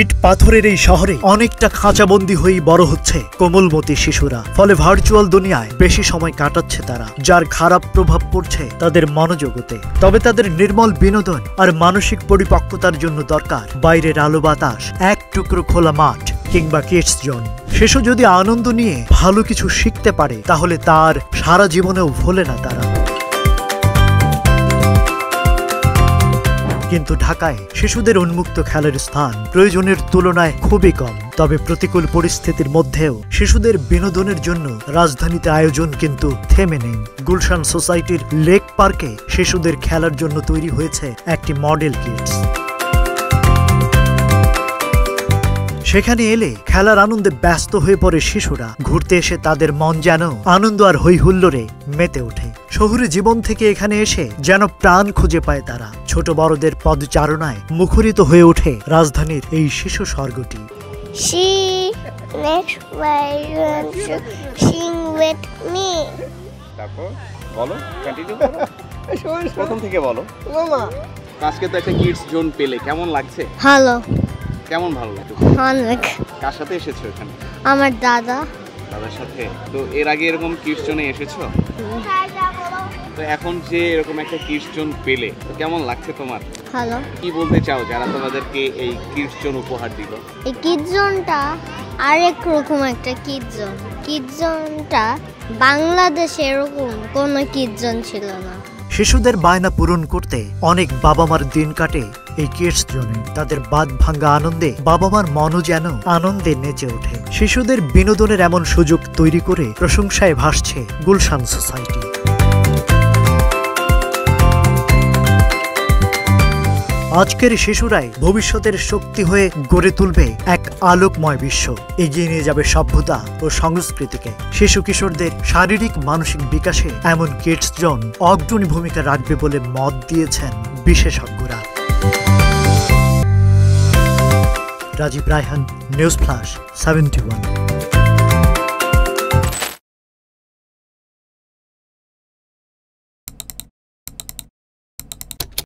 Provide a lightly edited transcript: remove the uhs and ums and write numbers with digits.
ইট পাথরের এই শহরে অনেকটা খাঁচাবন্দি হয়েই বড় হচ্ছে কোমলমতি শিশুরা। ফলে ভার্চুয়াল দুনিয়ায় বেশি সময় কাটাচ্ছে তারা, যার খারাপ প্রভাব পড়ছে তাদের মনোজগতে। তবে তাদের নির্মল বিনোদন আর মানসিক পরিপক্কতার জন্য দরকার বাইরের আলো বাতাস, এক টুকরো খোলা মাঠ কিংবা কিডস জোন। শিশু যদি আনন্দ নিয়ে ভালো কিছু শিখতে পারে তাহলে তার সারা জীবনেও ভোলে না তারা। কিন্তু ঢাকায় শিশুদের উন্মুক্ত খেলার স্থান প্রয়োজনের তুলনায় খুবই কম। তবে প্রতিকূল পরিস্থিতির মধ্যেও শিশুদের বিনোদনের জন্য রাজধানীতে আয়োজন কিন্তু থেমে নেই। গুলশান সোসাইটির লেক পার্কে শিশুদের খেলার জন্য তৈরি হয়েছে একটি মডেল কিডস। সেখানে এলে খেলার আনন্দে ব্যস্ত হয়ে পড়ে শিশুরা। ঘুরতে এসে তাদের মন যেন আনন্দ আর হই হুল্লোড়ে মেতে ওঠে। শহুরে জীবন থেকে এখানে এসে যেন প্রাণ খুঁজে পায় তারা। ছোট বড়দের পদচারণায় মুখরিত হয়ে ওঠে রাজধানীর এই শিশু স্বর্গটি। প্রথম থেকে বলো। আজকে তো একটা কিডস জোন পেলে কেমন লাগছে? ভালো। কেমন ভালো লাগে? অনেক। কার সাথে এসেছো এখানে? আমার দাদার সাথে। তো এর আগে এরকম কিডস জোনে এসেছো? তো এখন যে এরকম একটা কিডস জোন পেলে তো কেমন লাগছে তোমার? ভালো। কি বলতে চাও যারা তোমাদেরকে এই কিডস জোন উপহার দিল? এই কিডস জোনটা আরেক রকম একটা কিডস জোন। কিডস জোনটা বাংলাদেশে এরকম কোনো কিডস জোন ছিল না। শিশুদের বায়না পূরণ করতে অনেক বাবা মার দিন কাটে এই কিডস জোনে। তাদের বাদ ভাঙ্গা আনন্দে বাবা মার মনও যেন আনন্দে নেচে ওঠে। শিশুদের বিনোদনের এমন সুযোগ তৈরি করে প্রশংসায় ভাসছে গুলশান সোসাইটি। আজকের শিশুরাই ভবিষ্যতের শক্তি হয়ে গড়ে তুলবে এক আলোকময় বিশ্ব। এগিয়ে নিয়ে যাবে সভ্যতা ও সংস্কৃতিকে। শিশু কিশোরদের শারীরিক মানসিক বিকাশে এমন কিডস জোন অগ্রণী ভূমিকা রাখবে বলে মত দিয়েছেন বিশেষজ্ঞরা। Rajib Raihan, news flash 71।